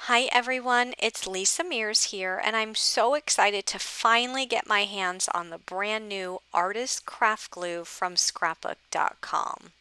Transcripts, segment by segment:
Hi everyone, it's Lisa Mears here, and I'm so excited to finally get my hands on the brand new Artis Craft Glue from Scrapbookcom.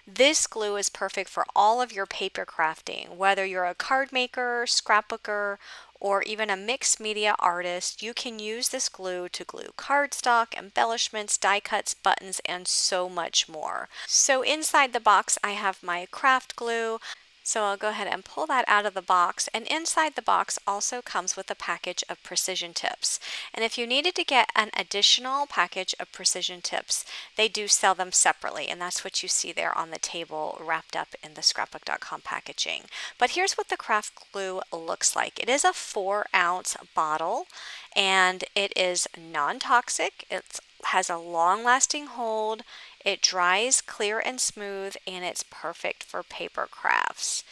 This glue is perfect for all of your paper crafting, whether you're a card maker, scrapbooker, or even a mixed media artist. You can use this glue to glue cardstock, embellishments, die cuts, buttons, and so much more. So inside the box I have my craft glue. So I'll go ahead and pull that out of the box, and inside the box also comes with a package of precision tips. And if you needed to get an additional package of precision tips, they do sell them separately, and that's what you see there on the table wrapped up in the scrapbook.com packaging. But here's what the craft glue looks like. It is a 4-ounce bottle, and it is non-toxic. It has a long-lasting hold. It dries clear and smooth, and it's perfect for paper crafts.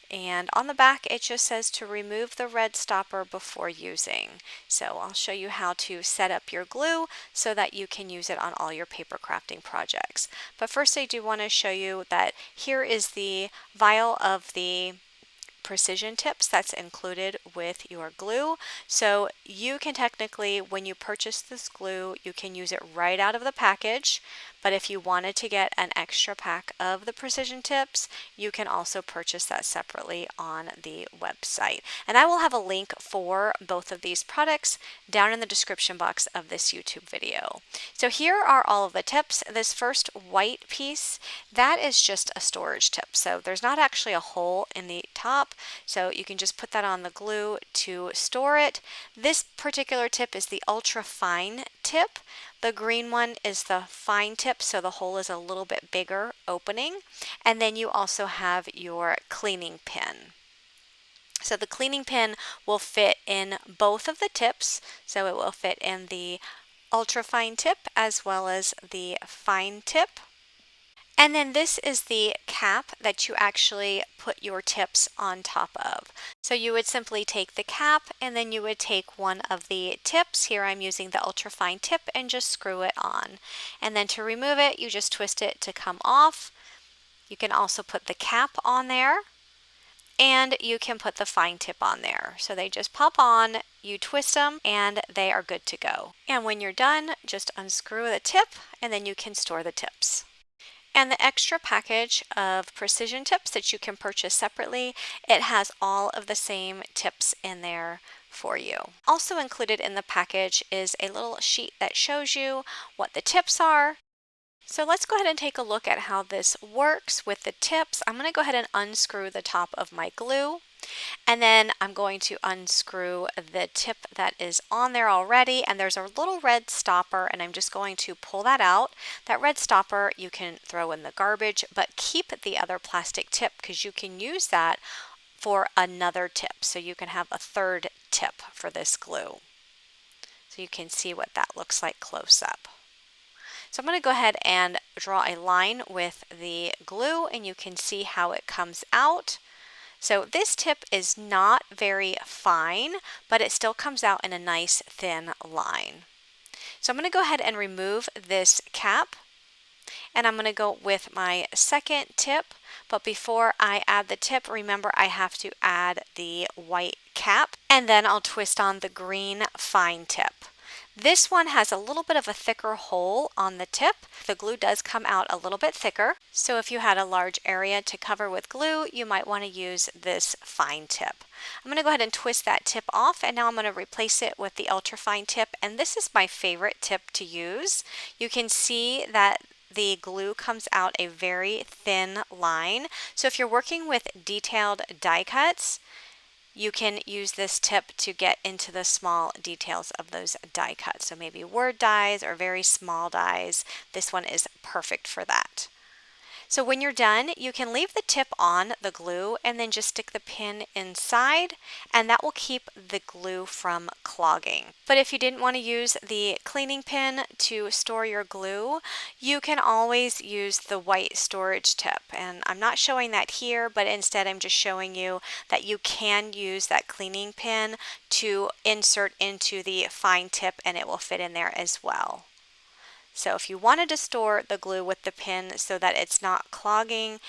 And on the back it just says to remove the red stopper before using. So I'll show you how to set up your glue so that you can use it on all your paper crafting projects. But first I do want to show you that here is the vial of the precision tips that's included with your glue. So you can technically, when you purchase this glue, you can use it right out of the package. But if you wanted to get an extra pack of the precision tips, you can also purchase that separately on the website. And I will have a link for both of these products down in the description box of this YouTube video. So here are all of the tips. This first white piece, that is just a storage tip. So there's not actually a hole in the top, so you can just put that on the glue to store it. This particular tip is the ultra fine tip. The green one is the fine tip, so the hole is a little bit bigger opening. And then you also have your cleaning pin. So the cleaning pin will fit in both of the tips, so it will fit in the ultra fine tip as well as the fine tip. And then this is the cap that you actually put your tips on top of. So you would simply take the cap, and then you would take one of the tips. Here I'm using the ultrafine tip, and just screw it on. And then to remove it, you just twist it to come off. You can also put the cap on there, and you can put the fine tip on there. So they just pop on, you twist them, and they are good to go. And when you're done, just unscrew the tip, and then you can store the tips. And the extra package of precision tips that you can purchase separately, it has all of the same tips in there for you. Also included in the package is a little sheet that shows you what the tips are. So let's go ahead and take a look at how this works with the tips. I'm going to go ahead and unscrew the top of my glue. And then I'm going to unscrew the tip that is on there already, and there's a little red stopper, and I'm just going to pull that out. That red stopper you can throw in the garbage, but keep the other plastic tip because you can use that for another tip. So you can have a third tip for this glue. So you can see what that looks like close up. So I'm going to go ahead and draw a line with the glue, and you can see how it comes out. So this tip is not very fine, but it still comes out in a nice thin line. So I'm going to go ahead and remove this cap, and I'm going to go with my second tip. But before I add the tip, remember I have to add the white cap, and then I'll twist on the green fine tip. This one has a little bit of a thicker hole on the tip. The glue does come out a little bit thicker, so if you had a large area to cover with glue, you might want to use this fine tip. I'm going to go ahead and twist that tip off, and now I'm going to replace it with the ultra fine tip, and this is my favorite tip to use. You can see that the glue comes out a very thin line, so if you're working with detailed die cuts, you can use this tip to get into the small details of those die cuts. So maybe word dies or very small dies. This one is perfect for that. So when you're done, you can leave the tip on the glue and then just stick the pin inside, and that will keep the glue from clogging. But if you didn't want to use the cleaning pin to store your glue, you can always use the white storage tip. And I'm not showing that here, but instead I'm just showing you that you can use that cleaning pin to insert into the fine tip, and it will fit in there as well. So if you wanted to store the glue with the pin so that it's not clogging,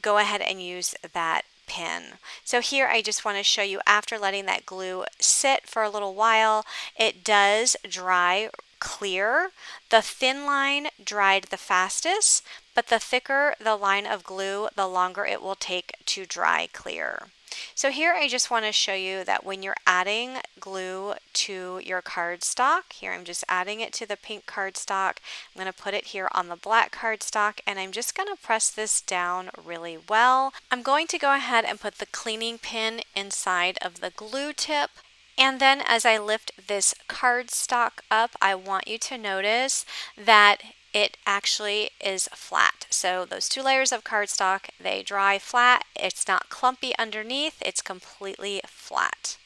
go ahead and use that pin. So here I just want to show you after letting that glue sit for a little while, it does dry clear. The thin line dried the fastest, but the thicker the line of glue, the longer it will take to dry clear. So here I just want to show you that when you're adding glue to your cardstock, here I'm just adding it to the pink cardstock. I'm going to put it here on the black cardstock, and I'm just going to press this down really well. I'm going to go ahead and put the cleaning pin inside of the glue tip. And then as I lift this cardstock up, I want you to notice that it actually is flat. So those two layers of cardstock, they dry flat. It's not clumpy underneath, it's completely flat.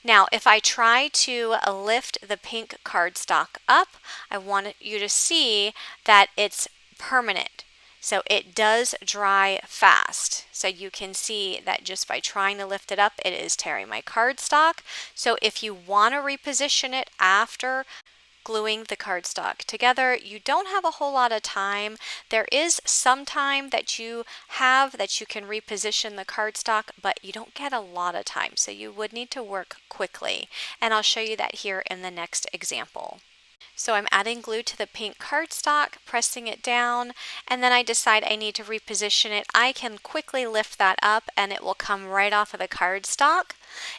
Now, if I try to lift the pink cardstock up, I want you to see that it's permanent. So it does dry fast. So you can see that just by trying to lift it up, it is tearing my cardstock. So if you want to reposition it after gluing the cardstock together, you don't have a whole lot of time. There is some time that you have that you can reposition the cardstock, but you don't get a lot of time. So you would need to work quickly. And I'll show you that here in the next example. So I'm adding glue to the pink cardstock, pressing it down, and then I decide I need to reposition it. I can quickly lift that up and it will come right off of the cardstock.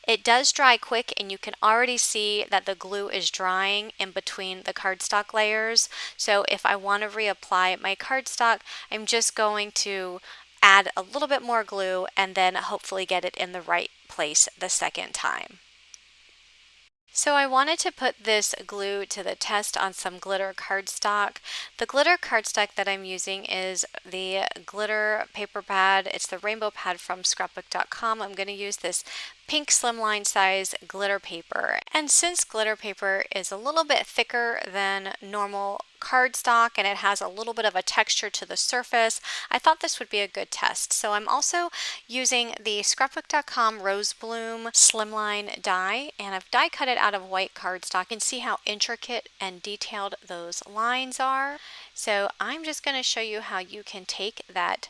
It does dry quick, and you can already see that the glue is drying in between the cardstock layers. So if I want to reapply my cardstock, I'm just going to add a little bit more glue and then hopefully get it in the right place the second time. So I wanted to put this glue to the test on some glitter cardstock. The glitter cardstock that I'm using is the glitter paper pad. It's the rainbow pad from Scrapbookcom. I'm going to use this pink slimline size glitter paper. And since glitter paper is a little bit thicker than normal cardstock and it has a little bit of a texture to the surface, I thought this would be a good test. So I'm also using the Scrapbookcom Rose Bloom Slimline die, and I've die cut it out of white cardstock. You can see how intricate and detailed those lines are. So I'm just going to show you how you can take that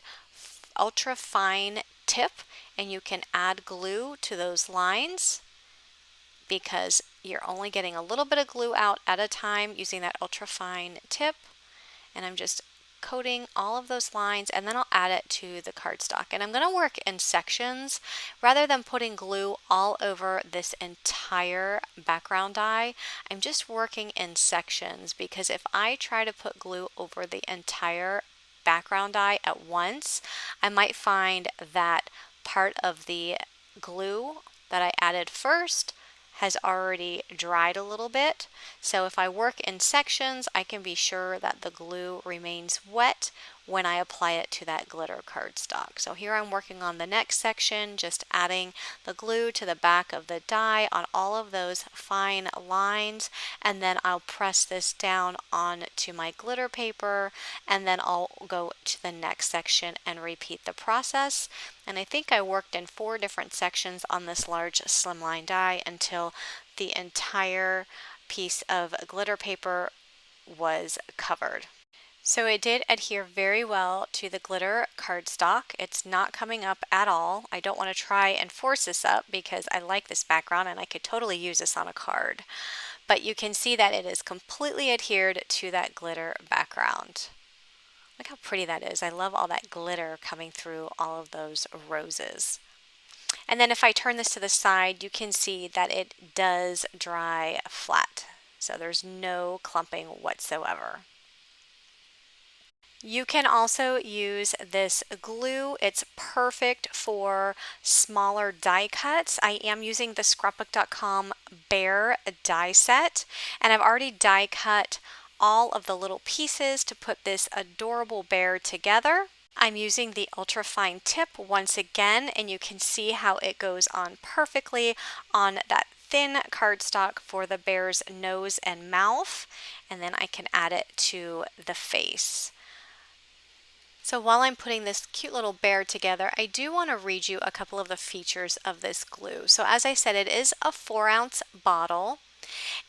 ultra fine tip and you can add glue to those lines, because you're only getting a little bit of glue out at a time using that ultra fine tip. And I'm just coating all of those lines, and then I'll add it to the cardstock. And I'm going to work in sections rather than putting glue all over this entire background die. I'm just working in sections, because if I try to put glue over the entire background die at once, I might find that part of the glue that I added first has already dried a little bit. So if I work in sections, I can be sure that the glue remains wet when I apply it to that glitter cardstock. So here I'm working on the next section, just adding the glue to the back of the die on all of those fine lines, and then I'll press this down onto my glitter paper, and then I'll go to the next section and repeat the process. And I think I worked in 4 different sections on this large slimline die until the entire piece of glitter paper was covered. So it did adhere very well to the glitter cardstock. It's not coming up at all. I don't want to try and force this up because I like this background and I could totally use this on a card. But you can see that it is completely adhered to that glitter background. Look how pretty that is. I love all that glitter coming through all of those roses. And then if I turn this to the side, you can see that it does dry flat. So there's no clumping whatsoever. You can also use this glue. It's perfect for smaller die cuts. I am using the Scrapbookcom Bear die set, and I've already die cut all of the little pieces to put this adorable bear together. I'm using the ultra fine tip once again, and you can see how it goes on perfectly on that thin cardstock for the bear's nose and mouth, and then I can add it to the face. So while I'm putting this cute little bear together, I do want to read you a couple of the features of this glue. So as I said, it is a 4-ounce bottle,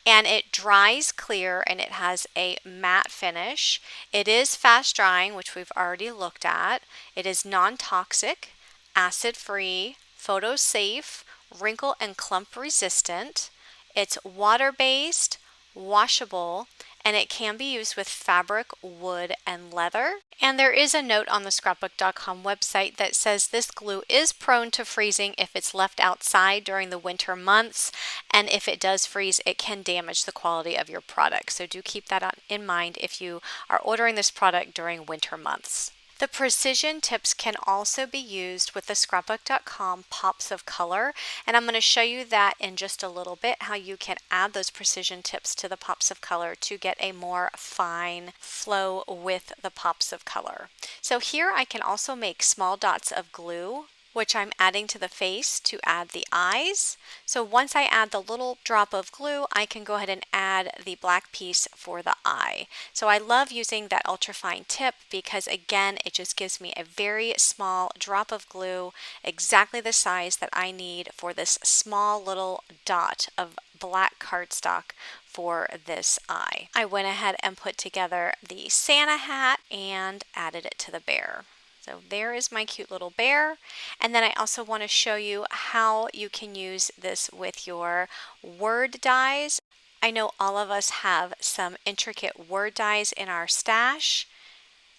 and it dries clear, and it has a matte finish. It is fast drying, which we've already looked at. It is non-toxic. acid-free, photo-safe, wrinkle and clump resistant. It's water-based, washable, and it can be used with fabric, wood, and leather. And there is a note on the Scrapbook.com website that says this glue is prone to freezing if it's left outside during the winter months, and if it does freeze, it can damage the quality of your product. So do keep that in mind if you are ordering this product during winter months. The precision tips can also be used with the Scrapbook.com pops of color, and I'm going to show you that in just a little bit, how you can add those precision tips to the pops of color to get a more fine flow with the pops of color. So here I can also make small dots of glue, which I'm adding to the face to add the eyes. So once I add the little drop of glue, I can go ahead and add the black piece for the eye. So I love using that ultrafine tip because, again, it just gives me a very small drop of glue, exactly the size that I need for this small little dot of black cardstock for this eye. I went ahead and put together the Santa hat and added it to the bear. So there is my cute little bear. And then I also want to show you how you can use this with your word dies. I know all of us have some intricate word dies in our stash.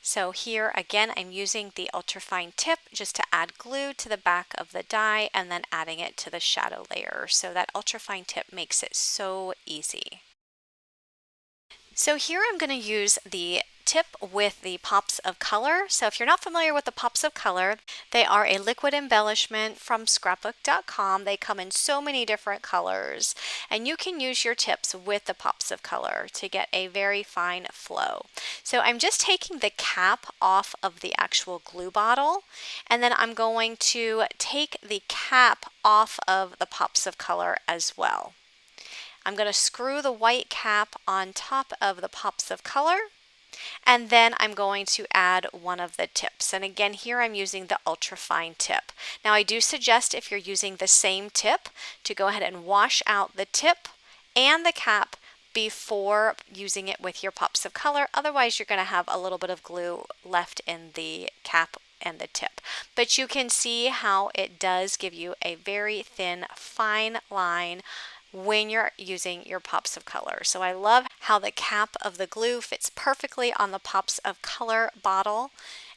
So here again, I'm using the ultrafine tip just to add glue to the back of the die and then adding it to the shadow layer. So that ultrafine tip makes it so easy. So here I'm going to use the tip with the pops of color. So if you're not familiar with the pops of color, they are a liquid embellishment from Scrapbook.com. They come in so many different colors, and you can use your tips with the pops of color to get a very fine flow. So I'm just taking the cap off of the actual glue bottle, and then I'm going to take the cap off of the pops of color as well. I'm going to screw the white cap on top of the pops of color, and then I'm going to add one of the tips. And again, here I'm using the ultrafine tip. Now I do suggest, if you're using the same tip, to go ahead and wash out the tip and the cap before using it with your pops of color. Otherwise, you're going to have a little bit of glue left in the cap and the tip. But you can see how it does give you a very thin, fine line when you're using your pops of color. So I love how the cap of the glue fits perfectly on the pops of color bottle,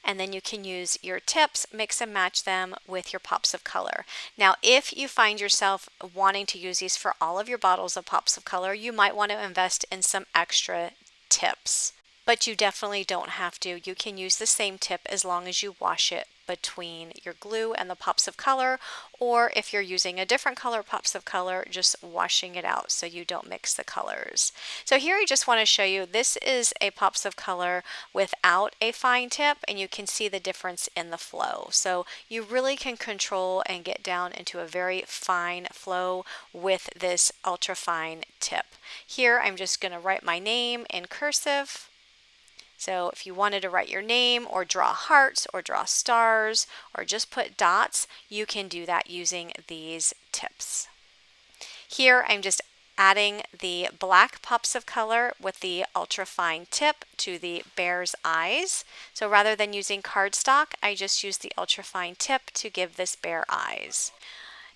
and then you can use your tips, mix and match them with your pops of color. Now, if you find yourself wanting to use these for all of your bottles of pops of color, you might want to invest in some extra tips. But you definitely don't have to. You can use the same tip as long as you wash it between your glue and the pops of color, or if you're using a different color pops of color, just washing it out so you don't mix the colors. So here I just want to show you, this is a pops of color without a fine tip, and you can see the difference in the flow. So you really can control and get down into a very fine flow with this ultra fine tip. Here I'm just going to write my name in cursive. So if you wanted to write your name or draw hearts or draw stars or just put dots, you can do that using these tips. Here I'm just adding the black pops of color with the ultrafine tip to the bear's eyes. So rather than using cardstock, I just use the ultrafine tip to give this bear eyes.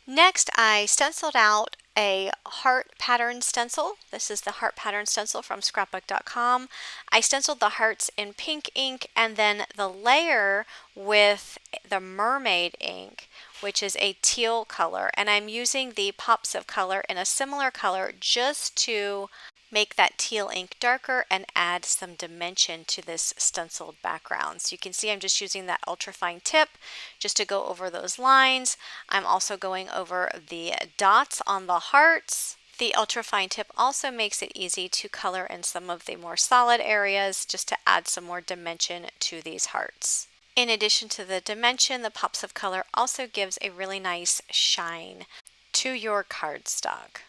Next, I stenciled out a heart pattern stencil. This is the heart pattern stencil from Scrapbook.com. I stenciled the hearts in pink ink and then the layer with the mermaid ink, which is a teal color. And I'm using the pops of color in a similar color just to make that teal ink darker and add some dimension to this stenciled background. So you can see I'm just using that ultrafine tip just to go over those lines. I'm also going over the dots on the hearts. The ultrafine tip also makes it easy to color in some of the more solid areas just to add some more dimension to these hearts. In addition to the dimension, the pops of color also gives a really nice shine to your cardstock.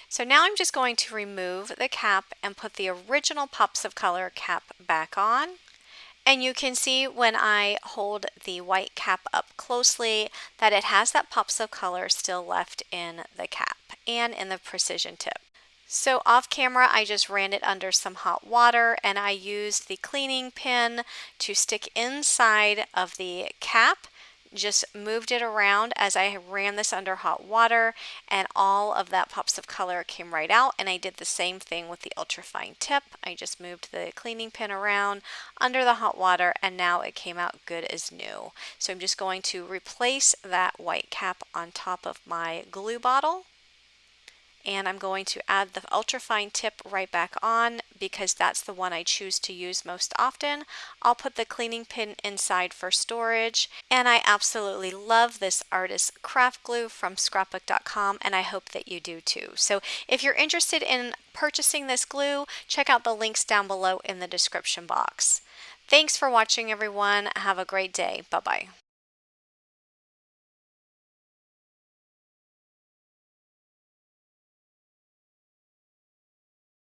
So now I'm just going to remove the cap and put the original pops of color cap back on. And you can see when I hold the white cap up closely that it has that pops of color still left in the cap and in the precision tip. So off camera, I just ran it under some hot water and I used the cleaning pin to stick inside of the cap just moved it around as I ran this under hot water, and all of that pops of color came right out. And I did the same thing with the ultrafine tip. I just moved the cleaning pin around under the hot water, and now it came out good as new. So I'm just going to replace that white cap on top of my glue bottle. And I'm going to add the ultrafine tip right back on because that's the one I choose to use most often. I'll put the cleaning pin inside for storage, and I absolutely love this Artis Craft Glue from Scrapbook.com, and I hope that you do too. So if you're interested in purchasing this glue, check out the links down below in the description box. Thanks for watching, everyone. Have a great day. Bye-bye.